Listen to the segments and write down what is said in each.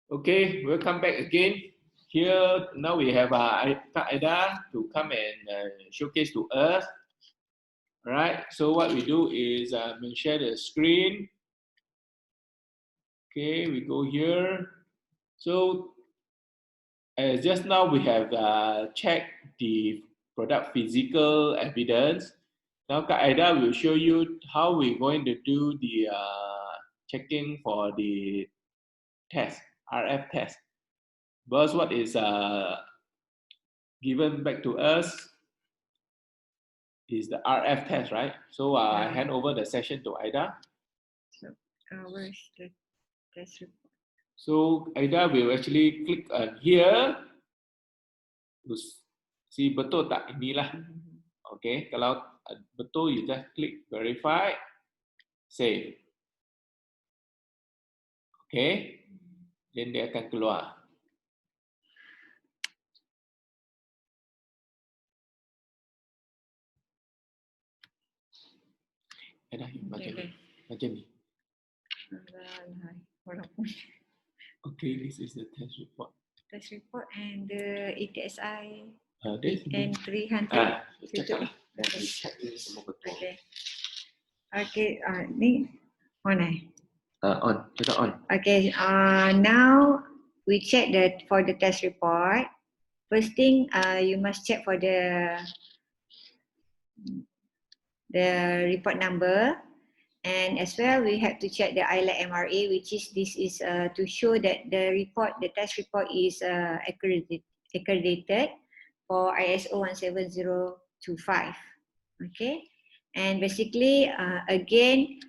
Okay, welcome back again. Here now we have Kak Aida to come and showcase to us. All right. So what we do is we share the screen. Okay, we go here. So just now we have checked the product physical evidence. Now Kak Aida will show you how we're going to do the checking for the test, RF test. Because what is given back to us is the RF test, right? So I hand over the session to Aida. So where's the test report? So Aida will actually click on here to see betul tak inilah. Okay, kalau betul you just click verify, save. Okay, then dia akan keluar. Aida, macam ni. Okay, this is the test report. Test report and the ETSI And 300. Cakap lah. Check ini semua betul. Okay, ni on On, cakap on. Okay, now we check that for the test report. First thing, you must check for the report number, and as well we have to check the ILAC MRA, which is this is to show that the test report is accredited for ISO 17025. Okay, and basically again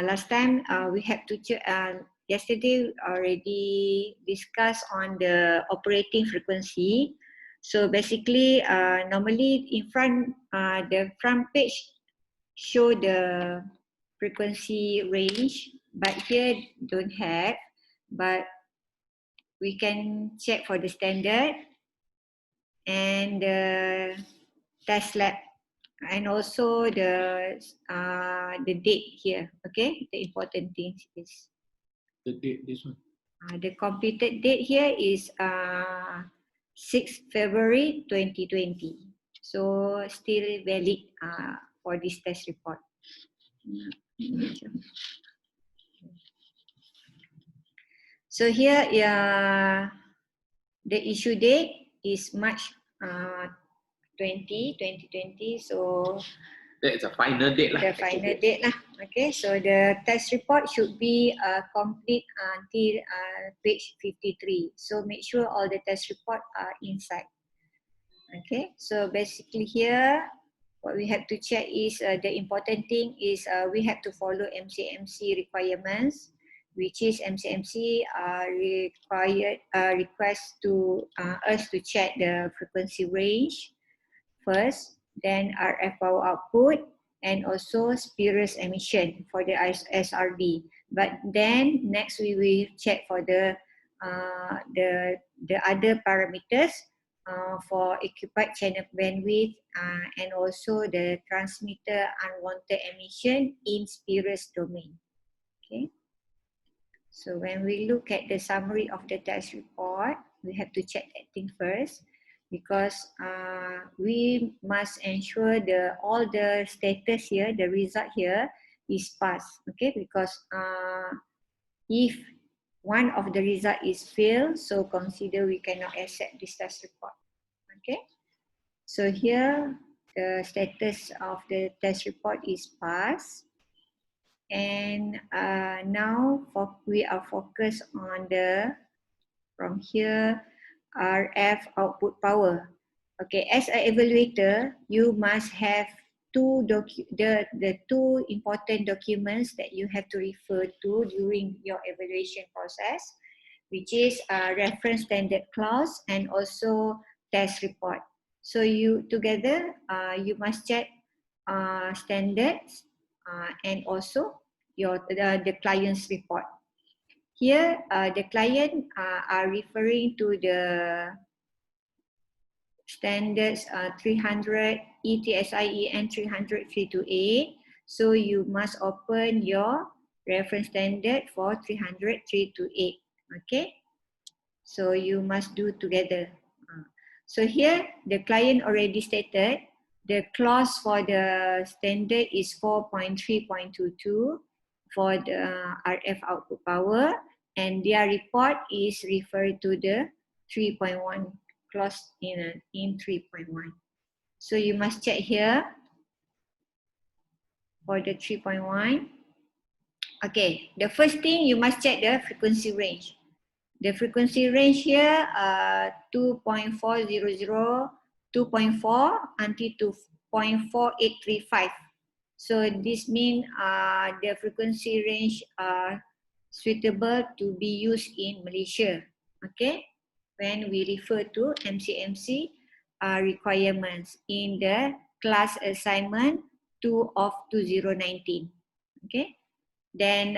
last time we have to check. Yesterday already discussed on the operating frequency. So basically normally in front the front page show the frequency range, but here don't have, but we can check for the standard and the test lab, and also the date here. Okay, the important thing is the date, this one. The completed date here is 6 February 2020. So still valid for this test report. So here, the issue date is March 2020. So that is a final date lah. The final date lah. Okay, so the test report should be complete until page 53. So make sure all the test report are inside. Okay, so basically here, what we have to check is the important thing is we have to follow MCMC requirements, which is MCMC request to us to check the frequency range first, then RF power output, and also spurious emission for the SRD. But then next we will check for the other parameters for occupied channel bandwidth and also the transmitter unwanted emission in spurious domain. Okay. So when we look at the summary of the test report, we have to check that thing first, because we must ensure all the status here, the result here is passed. Okay, because if one of the result is failed, so consider we cannot accept this test report. Okay, so here the status of the test report is passed. And now we are focused on from here, RF output power. Okay, as an evaluator, you must have the two important documents that you have to refer to during your evaluation process, which is reference standard clause and also test report. So you together, you must check standards and also the client's report. Here, the client are referring to the standards 300 ETSI EN 300 328. So you must open your reference standard for 300 328. Okay. So you must do together. So here the client already stated the clause for the standard is 4.3.22 for the RF output power, and their report is referred to the 3.1 clause in 3.1. So you must check here for the 3.1. Okay, the first thing you must check the frequency range. The frequency range here 2.400, 2.4 until 2.4835. So this means the frequency range are suitable to be used in Malaysia. Okay, when we refer to MCMC requirements in the class assignment 2 of 2019. Okay, then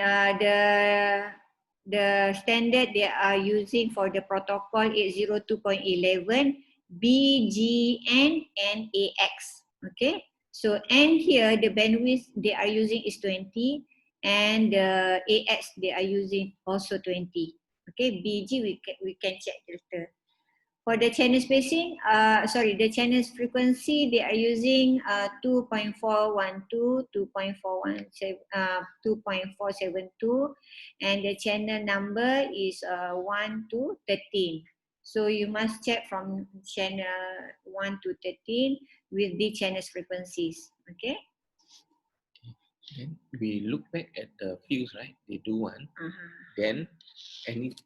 the standard they are using for the protocol 802.11 BGN and AX. Okay, so N here the bandwidth they are using is 20, and the AX they are using also 20. Okay, BG we can check later. For the channel spacing, the channel frequency, they are using 2.412, 2.472, and the channel number is 1 to 13. So you must check from channel 1 to 13 with the channel frequencies. Okay. Then we look back at the fields, right? They do one. Then any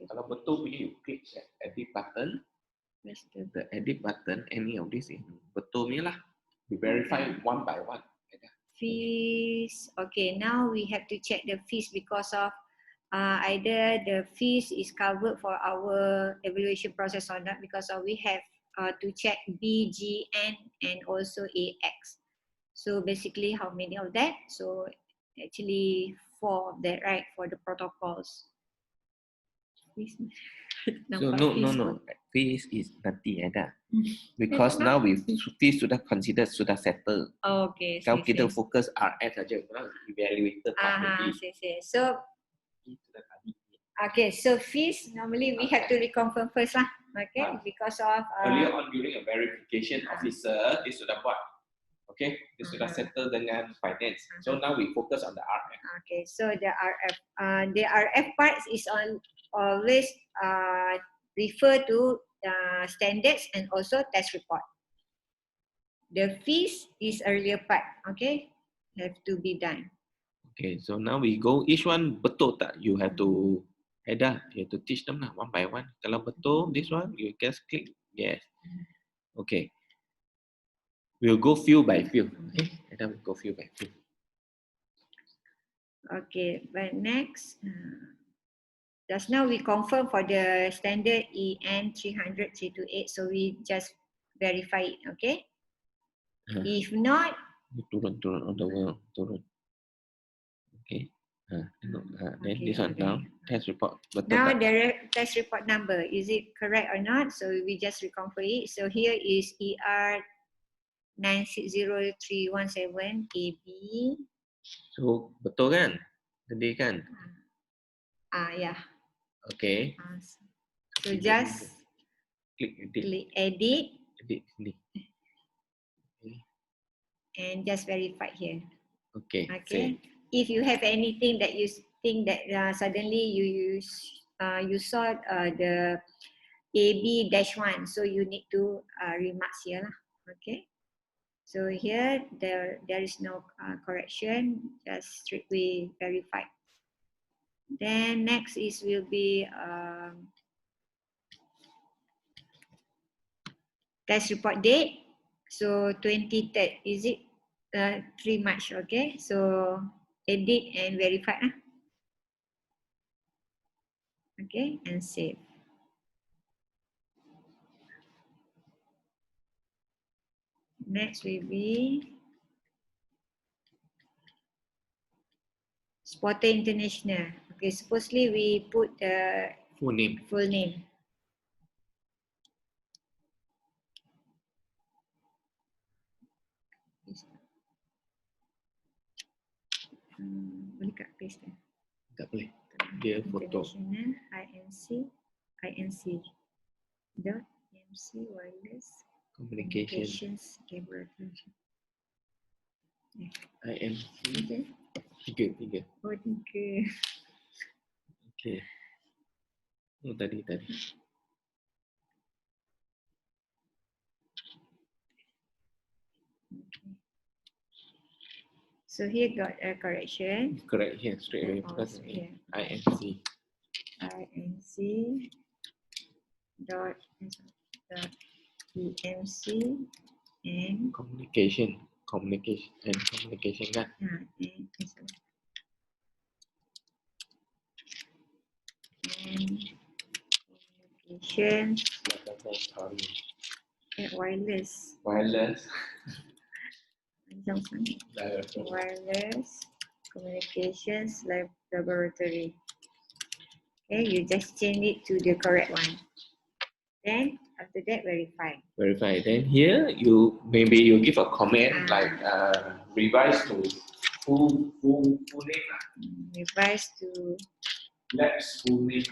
kalau betul punya, you click that edit button. The edit button, any of this in betul punya lah. We verify one by one. Fees. Okay, now we have to check the fees because of either the fees is covered for our evaluation process or not, because we have to check BGN and also AX. So basically, how many of that? So actually 4 of that, right, for the protocols. So no. Fees is nanti ada. Because now we fees sudah considered sudah settle. Okay. Kalau kita fokus RF saja, orang evaluator So okay, so fees normally we have to reconfirm first lah. Okay, because of earlier on during a verification officer dia sudah buat. Okay, dia sudah settle dengan finance. So now we focus on the RF. Okay, so the RF part is always refer to standards and also test report. The fees is earlier part. Okay, have to be done. Okay, so now we go each one betul tak? You have to you have to teach them lah one by one. Kalau betul this one, you just click yes. Okay. We'll go field by field. Okay, and then we'll go field by field. Okay, but next, just now we confirm for the standard EN 300-328, so we just verify it. Okay. If not, turun on the wall, turun. Okay. Then okay, this one now test report. Betul now tak? the test report number, is it correct or not? So we just reconfirm it. So here is ER 960317 AB. So betul kan? Tadi kan? Yeah. Okay. So just click edit. Edit sini. Okay. And just verify here. Okay. Okay. If you have anything that you think that suddenly you saw the AB-1, so you need to remark here lah. Okay. So here there is no correction, just strictly verified. Then next will be test report date. So 23rd, is it 3 March? Okay. So edit and verify. Okay, and save. Next will be Spotter International. Okay, supposedly we put the Full name. Boleh kat paste. Tak boleh. Dia foto. International, high and INC dot MC wireless Communications. laboratory. INC. Okay. Tiga. Oh, tiga. Okay. Oh, tadi. So here got a correction. Correct here, straight away. Because Yeah. INC. INC dot EMC and Communication kan. and communications wireless. Macam sana. Wireless communications laboratory. Okay, you just change it to the correct one. Then after that, verify. Verify. Then here you give a comment like revise to full name. Revise to Lab's full name.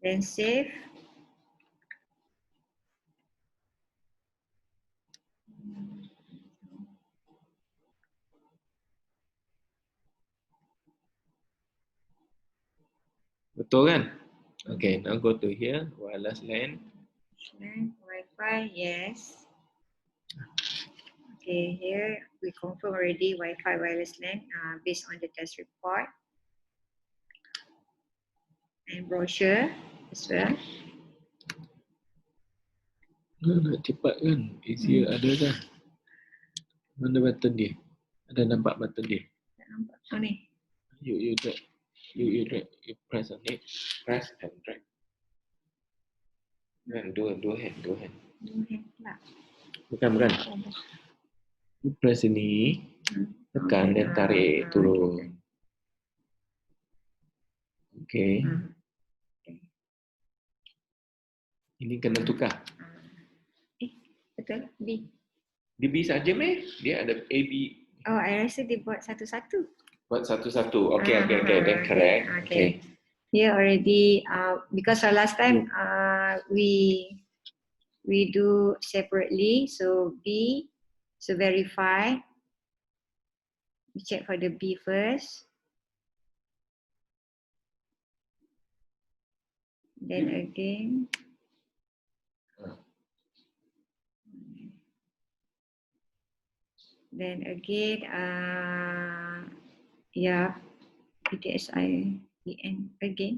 then save. Betul kan? Okay, now go to here, wireless LAN. Wi-Fi, yes. Okay, here we confirm already Wi-Fi wireless LAN based on the test report and brochure as well. Nak cepat kan? Easier ada kan? Mana button dia? Ada nampak button dia? Tak nampak. Oh ni. You drag. You press on it. Press and drag. Kan, dua hand. Dua hand pula. Bukan. You press ini, tekan dan tarik turun. Okay. Ini kena tukar. Betul? B. Dia B saja meh? Dia ada A, B. Oh, I rasa dia buat satu-satu. Buat satu-satu. Okay. Then correct. Okay. Here already, because last time we do separately. So B, so verify. We check for the B first. Then again. Then again, yeah, PTSIEN again.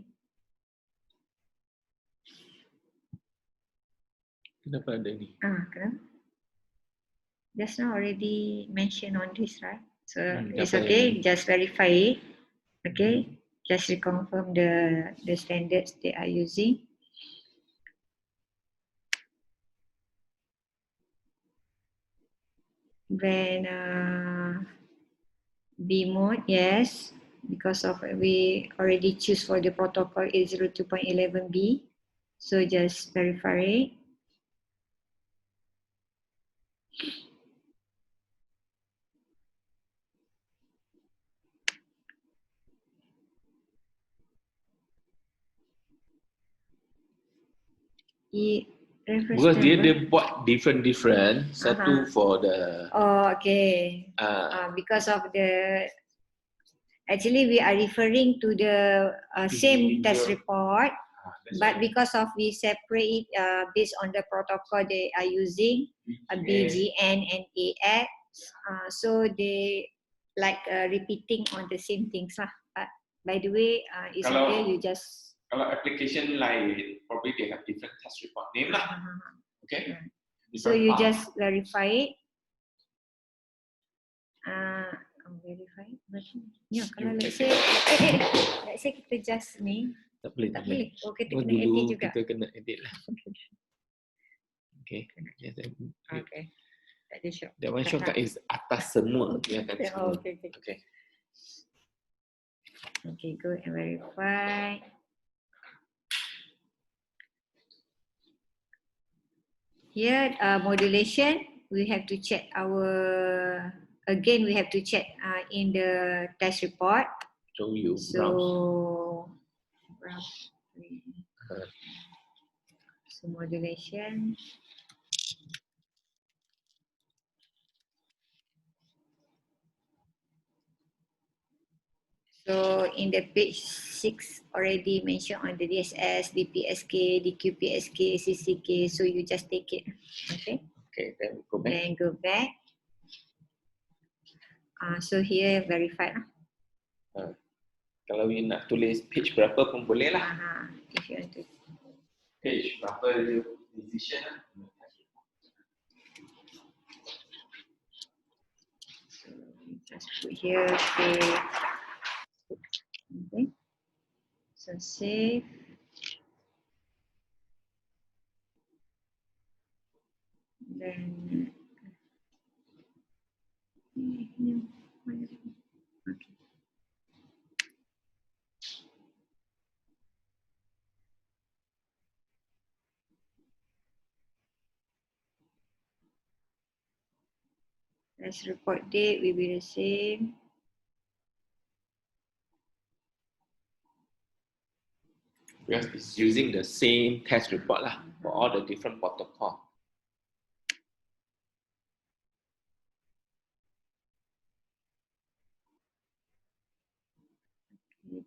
Kenapa ada ni? Kenapa? Just now already mentioned on this, right? So it's Apa okay, yang... just verify it. Okay, just reconfirm the standards they are using. Then B mode, yes, because of we already choose for the protocol 802.11b. So just verify it. Because dia buat different. Satu for the. Oh, okay. Because of the. Actually, we are referring to the same test report, but because of we separate it based on the protocol they are using, BGN and AX, so they like repeating on the same things lah. But by the way, it's okay. You just. Kalau application lain, probably they have different test report name lah. Okay. So you just verify it. Verify. Ya, kalau let's say kita just ni. Tak boleh. Oh, kita kena edit juga. Kita kena edit lah. Okay. Okay. Tak ada shortcut. That one shortcut is atas semua. Dia akan semua. Okay. Okay, go and verify. here modulation, we have to check again we have to check in the test report. Show you So so modulation. So in the page 6 already mentioned on the DSS, DPSK, DQPSK, CCK. So you just take it. Okay. Okay, then we go back. Then go back. So here verified. Kalau you nak tulis page berapa pun boleh lah. If you want to. Page berapa decision lah. So just put here, save. Okay. So save. Then okay. Let's report date will be the same. Because it's using the same test report lah for all the different protocol.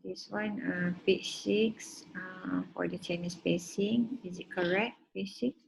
This one, page 6 for the channel spacing. Is it correct? Page 6.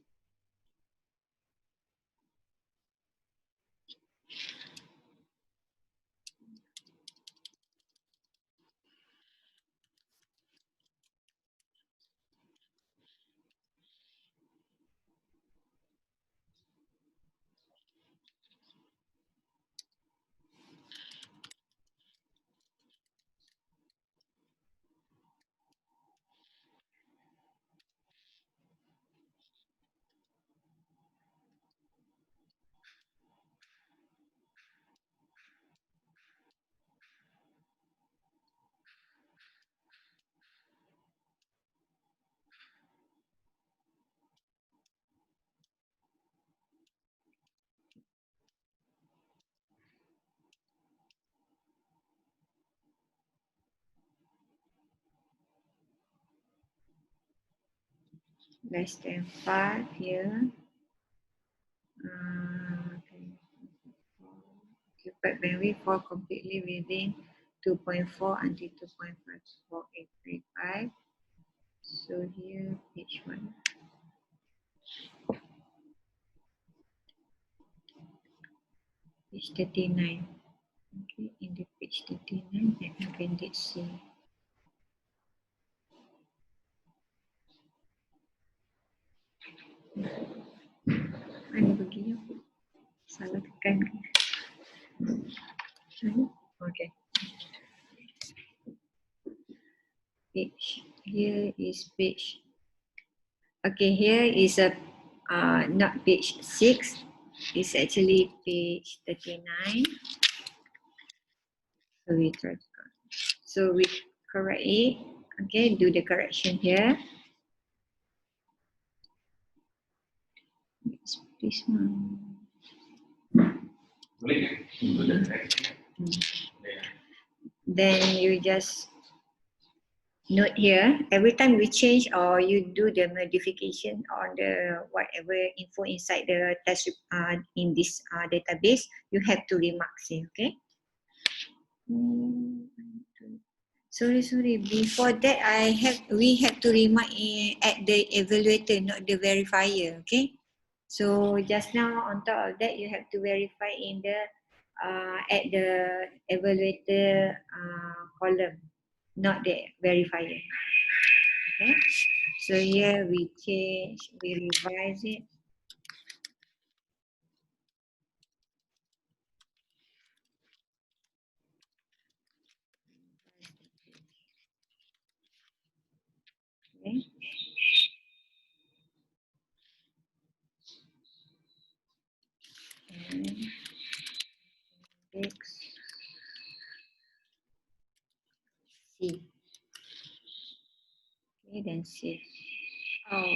Less than 5 here. Okay. Occupied bandwidth fall completely within 2.4 until 2.54835. So here, page 1. Page 39. Okay, in the page 39, at appendix C. Mana begini aku salah tekan. Okay. Page here is page. Okay, here is a not page 6. It's actually page 39. So we try to correct it. Okay, do the correction here. It's this one. Then you just note here, every time we change or you do the modification on the whatever info inside the test in this database, you have to remark it, okay? Sorry. Before that, we have to remark at the evaluator, not the verifier, okay? So just now on top of that, you have to verify in the at the evaluator column, not the verifier. Okay. So here we change, we revise it. Okay. And X C. Okay, then C. Oh.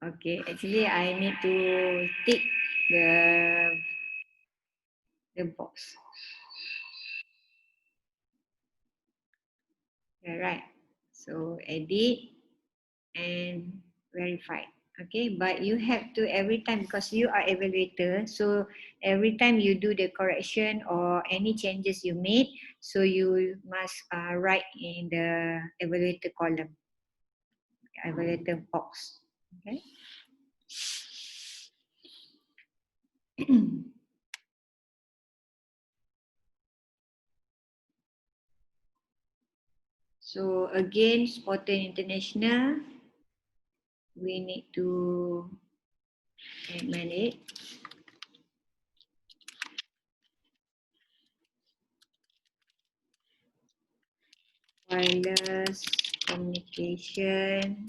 Okay, actually I need to tick the box. Right. So edit and verify. Okay, but you have to every time because you are evaluator. So every time you do the correction or any changes you made, so you must write in the evaluator column, evaluator box. Okay. So again, Sporting International, we need to amend it. Wireless communication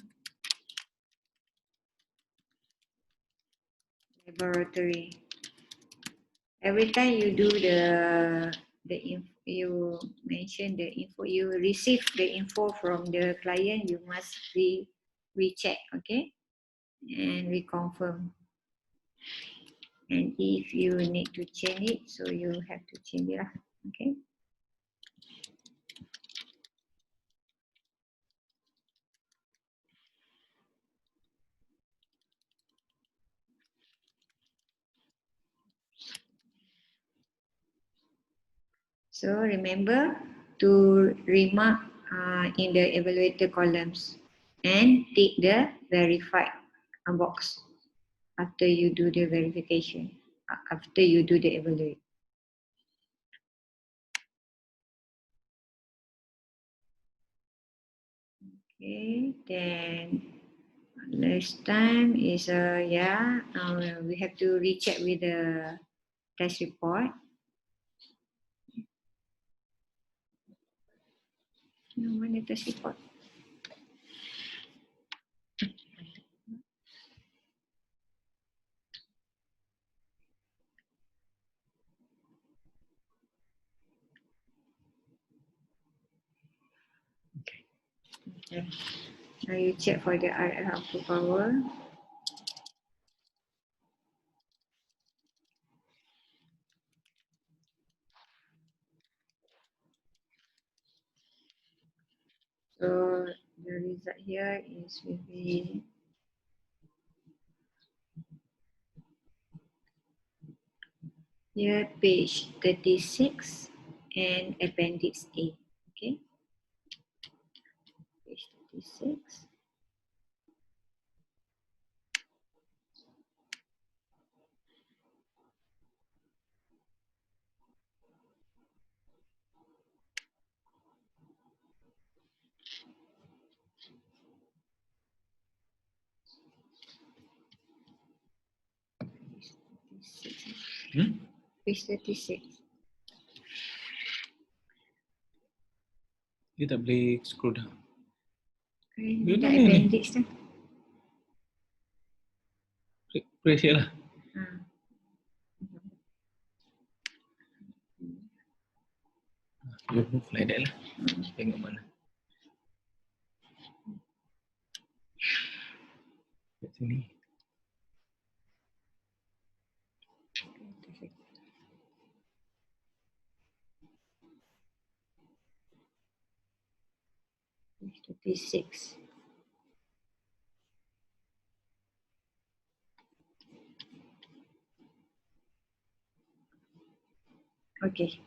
laboratory. Every time you do you mention the info, you receive the info from the client, you must recheck, okay, and reconfirm. And if you need to change it, so you have to change it, okay. So remember to remark in the evaluator columns and tick the verified box after you do the verification, after you do the evaluate. Okay, then next time is we have to recheck with the test report. Mana test report? Okay. Now you check for the RF output power. So the result here is will be here page 36 and appendix A. Okay, page 36. Page 36. Dia tak boleh scroll down. Okay, dah appendix dah. Press je lah. You move like that lah. Tengok mana. Kat sini. Page 36. Okay.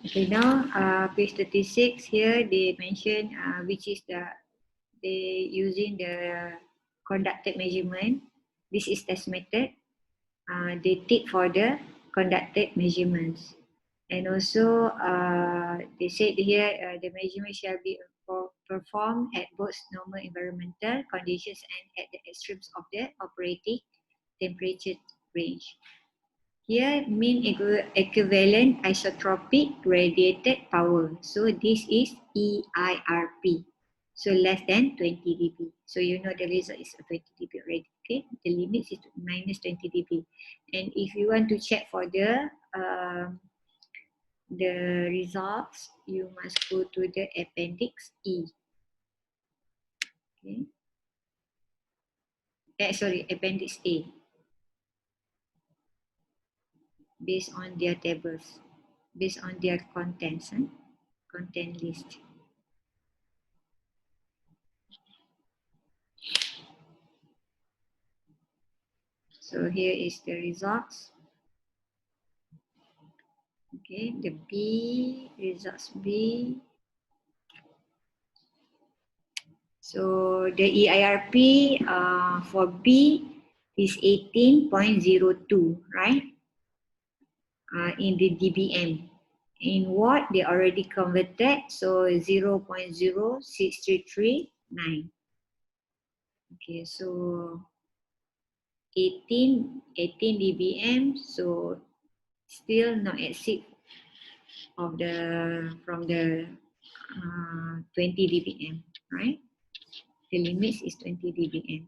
Okay, now page 36 here they mention which is they using the conducted measurement. This is test method. They take for the conducted measurements. And also they said here the measurement shall be performed at both normal environmental conditions and at the extremes of the operating temperature range. Here mean equivalent isotropic radiated power. So this is EIRP. So less than 20 dB. So you know the result is 20 dB already. Okay, the limit is minus 20 dB. And if you want to check for the results, you must go to the appendix E. Okay. Appendix A, based on their tables, based on their contents, content list. So here is the results. Okay, the B, results B. So the EIRP for B is 18.02, right? In the DBM. In what they already converted, so 0.06339. Okay, so 18 dBm, so still not exceed of the from the 20 dBm, right? The limit is 20 dBm.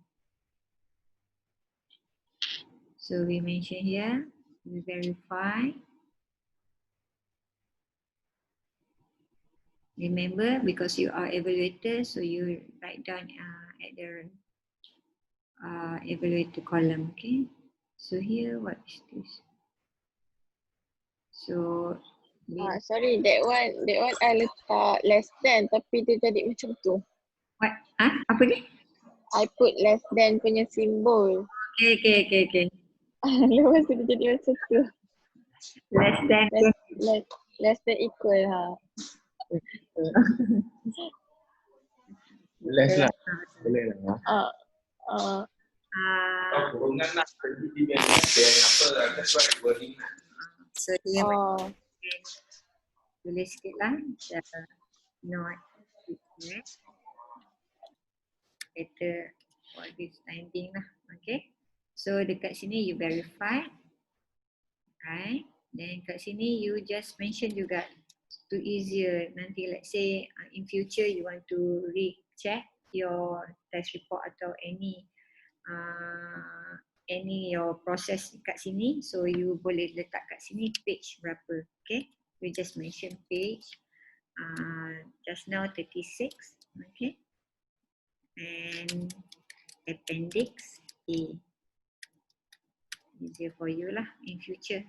So we mention here, we verify. Remember, because you are evaluator, so you write down at the evaluator column, okay? So here, what is this? So, Sorry, that one I letak less than tapi dia jadi macam tu. what? Apa ni? I put less than punya simbol. Okay. Lepas tu dia jadi macam tu. Less than. Less than equal ha. Less lah. Boleh lah. Kurungan lah. So dia tulis sikit lah. Not better for this finding lah. Okay. So dekat sini you verify. Right. Then kat sini you just mention juga to easier. Nanti let's say in future you want to recheck your test report atau any your process kat sini, so you boleh letak kat sini page berapa. Okay, we just mention page just now 36. Okay, and appendix A, easier for you lah in future.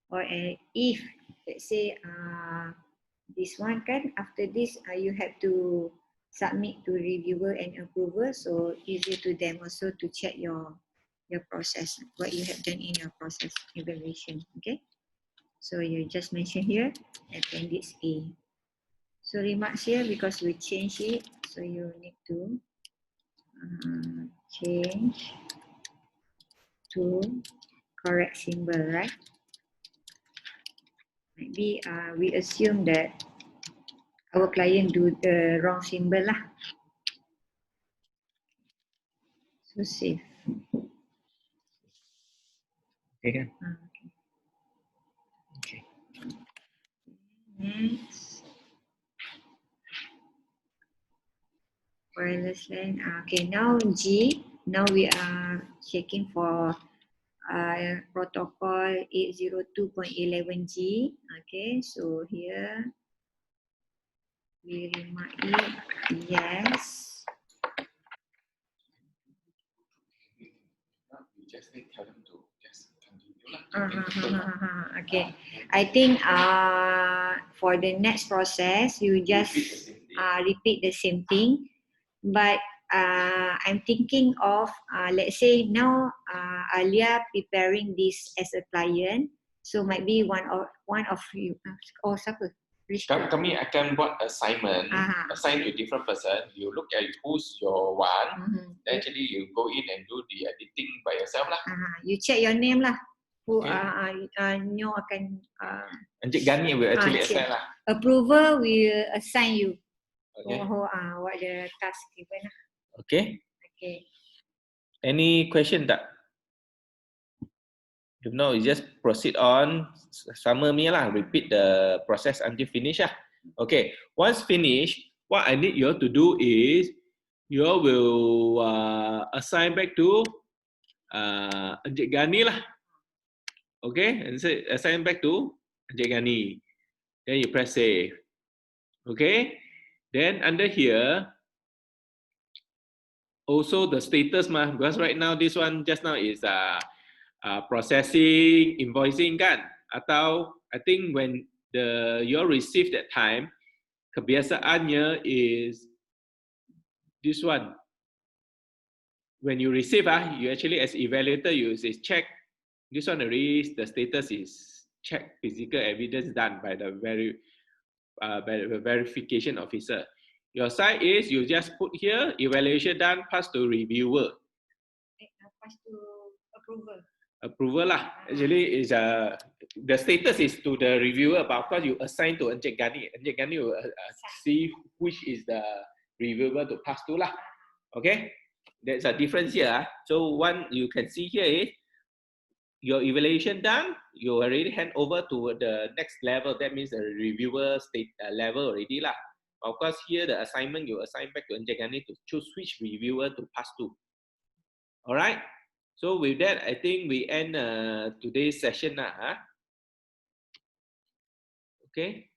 Or if let's say this one kan, after this you have to submit to reviewer and approver, so easy to them also to check your process, what you have done in your process evaluation. Okay, so you just mention here appendix A. So remarks here, because we change it, so you need to change to correct symbol, right? Maybe we assume that our client do the wrong symbol lah. So save. Okay kan? Okay. Next. Wireless LAN. Okay, now G. Now we are checking for protocol 802.11G. Okay, so here we remark it yes. You just need to tell them to just continue lah. Okay, I think for the next process you just repeat the same thing, but I'm thinking of let's say now Alia preparing this as a client, so might be one of you siapa? Kami akan buat assignment, assign to different person. You look at who's your one. Then actually you go in and do the editing by yourself lah. You check your name lah. Who Nyo akan Encik Gani will actually assign lah. Approver will assign you. Okay. What the task given lah. Okay. Okay. Any question tak? If no, you just proceed on. Sama me lah. Repeat the process until finish lah. Okay. Once finished, what I need you to do is you will assign back to Encik Gani lah. Okay. And say assign back to Encik Gani. Then you press save. Okay. Then under here, also the status because right now this one just now is processing, invoicing kan, atau I think when you receive that time, kebiasaannya is this one. When you receive, you actually as evaluator, you say check this one already, the status is check physical evidence done by the verification officer. Your side is you just put here evaluation done, pass to reviewer. Pass to approval. Approval lah. Actually is the status is to the reviewer, but of course you assign to Encik Gani. Encik Gani will see which is the reviewer to pass to lah. Okay, there's a difference here. So one you can see here is your evaluation done, you already hand over to the next level. That means the reviewer state level already lah. Of course here the assignment you assign back to Encik Gani to choose which reviewer to pass to. All right. So with that, I think we end today's session now. Okay.